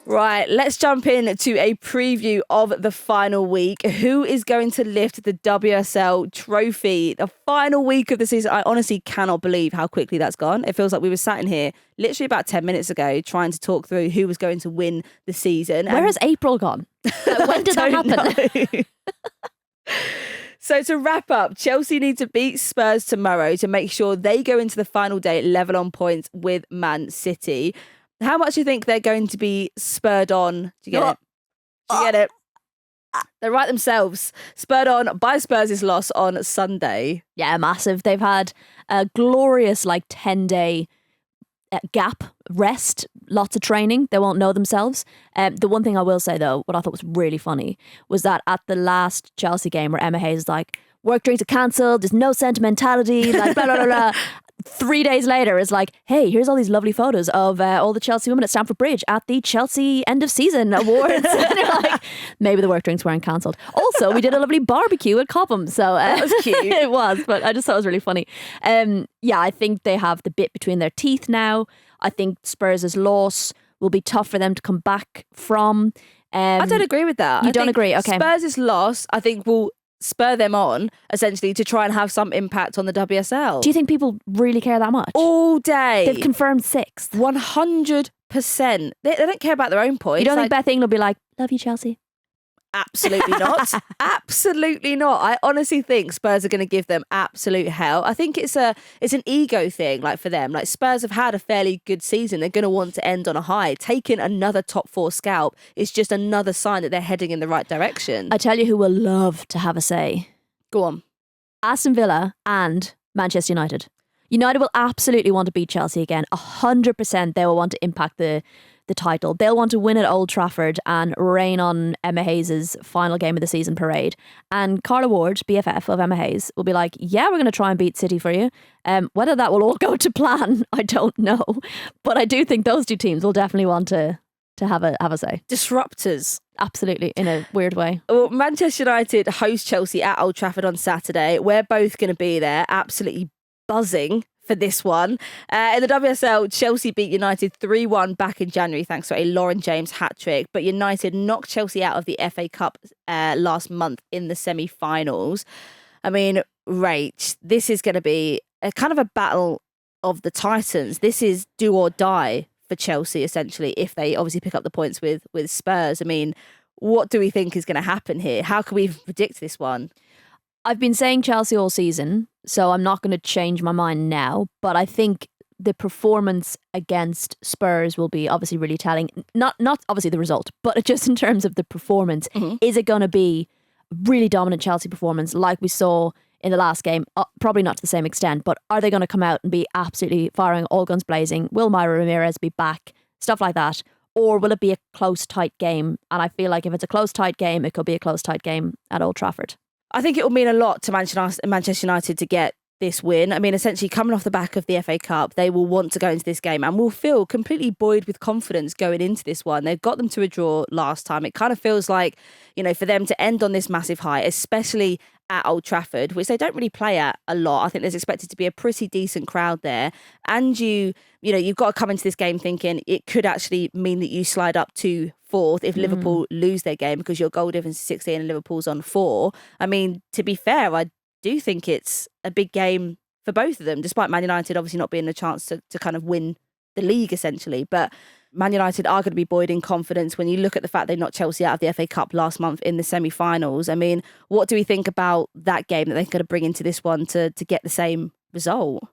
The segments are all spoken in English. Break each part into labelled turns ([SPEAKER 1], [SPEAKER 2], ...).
[SPEAKER 1] Right, let's jump in to a preview of the final week. Who is going to lift the WSL trophy? The final week of the season. I honestly cannot believe how quickly that's gone. It feels like we were sat in here literally about 10 minutes ago trying to talk through who was going to win the season.
[SPEAKER 2] Where has April gone? When did that happen?
[SPEAKER 1] So to wrap up, Chelsea need to beat Spurs tomorrow to make sure they go into the final day level on points with Man City. How much do you think they're going to be spurred on? Do you get it? Do you get it? They're right themselves. Spurred on by Spurs' loss on Sunday.
[SPEAKER 2] Yeah, massive. They've had a glorious 10-day gap, rest, lots of training. They won't know themselves. The one thing I will say though, what I thought was really funny was that at the last Chelsea game where Emma Hayes is like, work drinks are cancelled, there's no sentimentality, like blah, blah, blah, blah. 3 days later is like, hey, here's all these lovely photos of all the Chelsea women at Stamford Bridge at the Chelsea end of season awards. And you're like, maybe the work drinks weren't cancelled. Also, we did a lovely barbecue at Cobham. So
[SPEAKER 1] that was cute.
[SPEAKER 2] It was, but I just thought it was really funny. Yeah, I think they have the bit between their teeth now. I think Spurs' loss will be tough for them to come back from.
[SPEAKER 1] I don't agree with that.
[SPEAKER 2] You don't agree? Okay.
[SPEAKER 1] Spurs' loss, I think, will spur them on, essentially, to try and have some impact on the WSL.
[SPEAKER 2] Do you think people really care that much?
[SPEAKER 1] All day.
[SPEAKER 2] They've confirmed 6th.
[SPEAKER 1] 100%. They don't care about their own points.
[SPEAKER 2] You don't think Beth England will be like, love you, Chelsea?
[SPEAKER 1] Absolutely not. Absolutely not. I honestly think Spurs are going to give them absolute hell. I think it's an ego thing, for them. Spurs have had a fairly good season. They're going to want to end on a high. Taking another top 4 scalp is just another sign that they're heading in the right direction.
[SPEAKER 2] I tell you who will love to have a say.
[SPEAKER 1] Go on.
[SPEAKER 2] Aston Villa and Manchester United. United will absolutely want to beat Chelsea again. 100% they will want to impact the title. They'll want to win at Old Trafford and rain on Emma Hayes' final game of the season parade. And Carla Ward, BFF of Emma Hayes, will be like, yeah, we're going to try and beat City for you. Whether that will all go to plan, I don't know. But I do think those two teams will definitely want to have a say.
[SPEAKER 1] Disruptors.
[SPEAKER 2] Absolutely, in a weird way.
[SPEAKER 1] Well, Manchester United host Chelsea at Old Trafford on Saturday. We're both going to be there, absolutely buzzing for this one. In the WSL, Chelsea beat United 3-1 back in January thanks to a Lauren James hat-trick, but United knocked Chelsea out of the FA Cup last month in the semi-finals. I mean, Rach, this is going to be a kind of a battle of the Titans. This is do or die for Chelsea, essentially, if they obviously pick up the points with Spurs. I mean, what do we think is going to happen here? How can we predict this one?
[SPEAKER 2] I've been saying Chelsea all season, so I'm not going to change my mind now. But I think the performance against Spurs will be obviously really telling. Not obviously the result, but just in terms of the performance. Mm-hmm. Is it going to be a really dominant Chelsea performance like we saw in the last game? Probably not to the same extent, but are they going to come out and be absolutely firing all guns blazing? Will Myra Ramirez be back? Stuff like that. Or will it be a close, tight game? And I feel like if it's a close, tight game, it could be a close, tight game at Old Trafford.
[SPEAKER 1] I think it will mean a lot to Manchester United to get this win. I mean, essentially coming off the back of the FA Cup, they will want to go into this game and will feel completely buoyed with confidence going into this one. They've got them to a draw last time. It kind of feels like, for them to end on this massive high, especially at Old Trafford, which they don't really play at a lot. I think there's expected to be a pretty decent crowd there. And you've got to come into this game thinking it could actually mean that you slide up to 4th if Liverpool lose their game because your goal difference is 16 and Liverpool's on 4. I mean, to be fair, I do think it's a big game for both of them, despite Man United obviously not being a chance to kind of win the league, essentially. But Man United are going to be buoyed in confidence when you look at the fact they knocked Chelsea out of the FA Cup last month in the semi-finals. I mean, what do we think about that game that they're going to bring into this one to get the same result?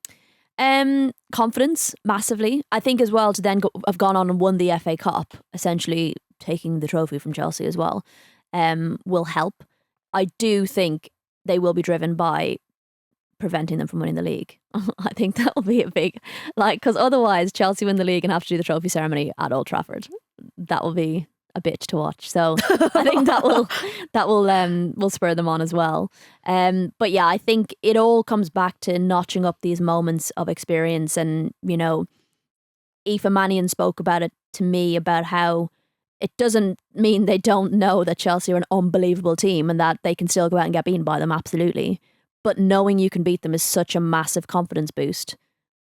[SPEAKER 2] Confidence, massively. I think as well to then have gone on and won the FA Cup, essentially taking the trophy from Chelsea as well, will help. I do think they will be driven by preventing them from winning the league. I think that will be a big, because otherwise Chelsea win the league and have to do the trophy ceremony at Old Trafford. That will be a bitch to watch. So I think that will spur them on as well. But yeah, I think it all comes back to notching up these moments of experience. And Aoife Mannion spoke about it to me about how it doesn't mean they don't know that Chelsea are an unbelievable team and that they can still go out and get beaten by them, absolutely. But knowing you can beat them is such a massive confidence boost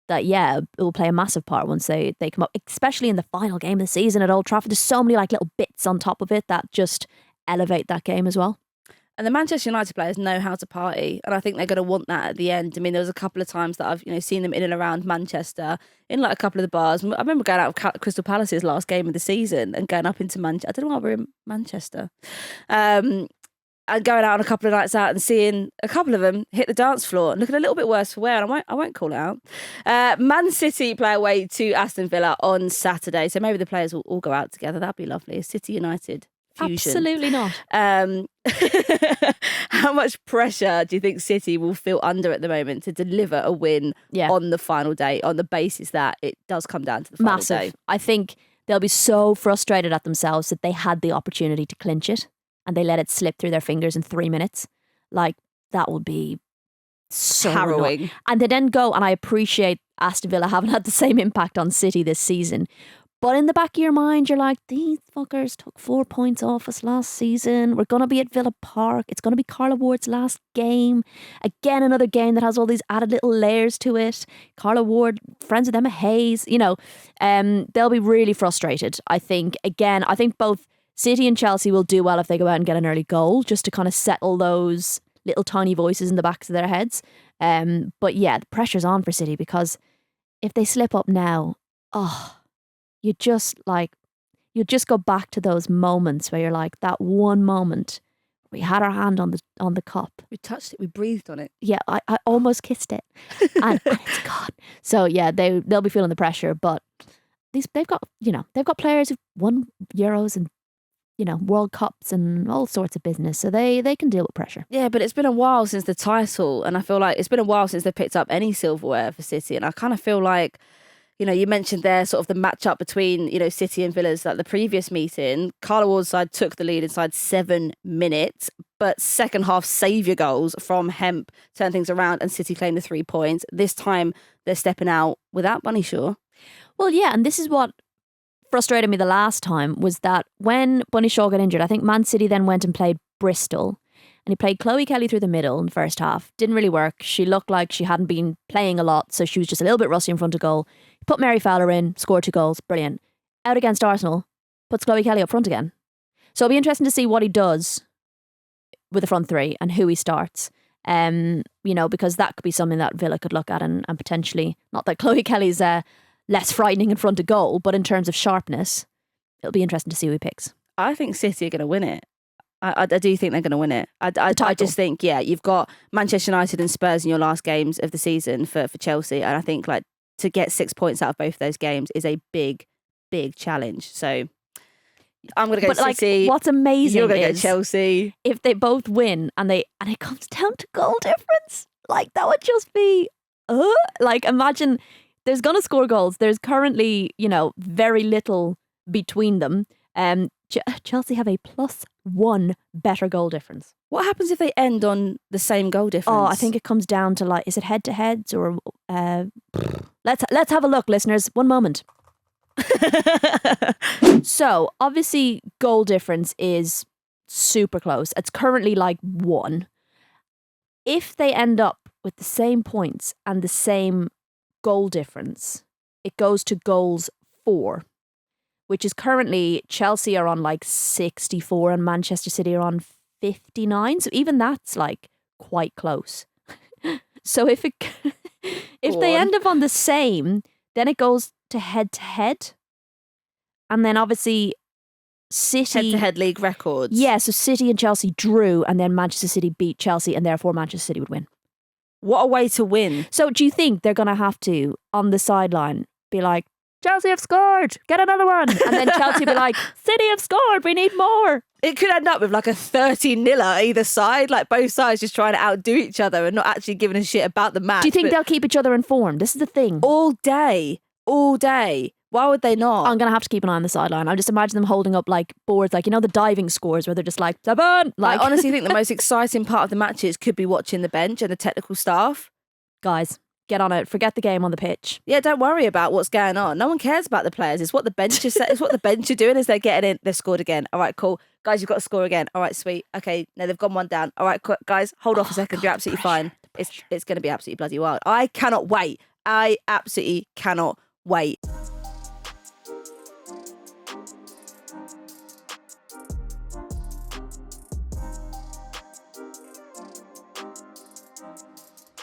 [SPEAKER 2] that it will play a massive part once they come up, especially in the final game of the season at Old Trafford. There's so many like little bits on top of it that just elevate that game as well.
[SPEAKER 1] And the Manchester United players know how to party, and I think they're going to want that at the end. I mean, there was a couple of times that I've seen them in and around Manchester in like a couple of the bars. I remember going out of Crystal Palace's last game of the season and going up into Manchester. I don't know why we're in Manchester. And going out on a couple of nights out and seeing a couple of them hit the dance floor and looking a little bit worse for wear. And I won't call it out. Man City play away to Aston Villa on Saturday, so maybe the players will all go out together. That'd be lovely. A City United fusion.
[SPEAKER 2] Absolutely not.
[SPEAKER 1] How much pressure do you think City will feel under at the moment to deliver a win on the final day, on the basis that it does come down to the final day?
[SPEAKER 2] I think they'll be so frustrated at themselves that they had the opportunity to clinch it and they let it slip through their fingers in 3 minutes. Like, that would be so
[SPEAKER 1] harrowing.
[SPEAKER 2] Annoying. And they then go, and I appreciate Aston Villa haven't had the same impact on City this season. But in the back of your mind, you're like, these fuckers took 4 points off us last season. We're going to be at Villa Park. It's going to be Carla Ward's last game. Again, another game that has all these added little layers to it. Carla Ward, friends with Emma Hayes. They'll be really frustrated, I think. Again, I think both City and Chelsea will do well if they go out and get an early goal, just to kind of settle those little tiny voices in the backs of their heads. But yeah, the pressure's on for City, because if they slip up now, you just go back to those moments where you're like, that one moment we had our hand on the cup,
[SPEAKER 1] we touched it, we breathed on it.
[SPEAKER 2] Yeah, I almost kissed it, and it's gone. So yeah, they'll be feeling the pressure, but they've got players who've won Euros and World Cups and all sorts of business, so they can deal with pressure.
[SPEAKER 1] Yeah, but it's been a while since the title, and I feel like it's been a while since they picked up any silverware for City, and I kind of feel like, you mentioned there sort of the matchup between, City and Villa's, like the previous meeting. Carla Ward's side took the lead inside 7 minutes, but second half saviour goals from Hemp turned things around and City claimed the 3 points. This time they're stepping out without Bunny Shaw.
[SPEAKER 2] Well, yeah, and this is what frustrated me the last time, was that when Bunny Shaw got injured, I think Man City then went and played Bristol. And he played Chloe Kelly through the middle in the first half. Didn't really work. She looked like she hadn't been playing a lot, so she was just a little bit rusty in front of goal. He put Mary Fowler in, scored 2 goals. Brilliant. Out against Arsenal, puts Chloe Kelly up front again. So it'll be interesting to see what he does with the front three and who he starts. Because that could be something that Villa could look at and potentially, not that Chloe Kelly's less frightening in front of goal, but in terms of sharpness, it'll be interesting to see who he picks.
[SPEAKER 1] I think City are going to win it. I do think they're going to win it. I just think, you've got Manchester United and Spurs in your last games of the season for Chelsea. And I think to get 6 points out of both of those games is a big, big challenge. So I'm going to go City.
[SPEAKER 2] What's amazing
[SPEAKER 1] You're going to
[SPEAKER 2] is
[SPEAKER 1] go Chelsea.
[SPEAKER 2] If they both win and it comes down to goal difference, that would just be, imagine there's going to score goals. There's currently, very little between them. Chelsea have a +1 better goal difference.
[SPEAKER 1] What happens if they end on the same goal difference?
[SPEAKER 2] Oh, I think it comes down to is it head to heads or let's have a look, listeners. One moment. So obviously goal difference is super close. It's currently 1. If they end up with the same points and the same goal difference, it goes to goals 4. Which is currently Chelsea are on 64 and Manchester City are on 59. So even that's quite close. So if they end up on the same, then it goes to head. And then obviously City...
[SPEAKER 1] Head-to-head league records.
[SPEAKER 2] Yeah, so City and Chelsea drew and then Manchester City beat Chelsea and therefore Manchester City would win.
[SPEAKER 1] What a way to win.
[SPEAKER 2] So do you think they're going to have to, on the sideline, be like, Chelsea have scored, get another one. And then Chelsea be like, City have scored, we need more.
[SPEAKER 1] It could end up with a 30-0 either side, both sides just trying to outdo each other and not actually giving a shit about the match.
[SPEAKER 2] Do you think they'll keep each other informed? This is the thing.
[SPEAKER 1] All day. Why would they not?
[SPEAKER 2] I'm going to have to keep an eye on the sideline. I just imagine them holding up boards, the diving scores where they're just 7.
[SPEAKER 1] I honestly think the most exciting part of the matches could be watching the bench and the technical staff.
[SPEAKER 2] Guys, get on it. Forget the game on the pitch.
[SPEAKER 1] Yeah, don't worry about what's going on. No one cares about the players. It's what the bench is. It's what the bench are doing as they're getting in. They've scored again. All right, cool. Guys, you've got to score again. All right, sweet. Okay, no, they've gone one down. All right, guys, hold off a second. You're absolutely fine. It's going to be absolutely bloody wild. I cannot wait. I absolutely cannot wait.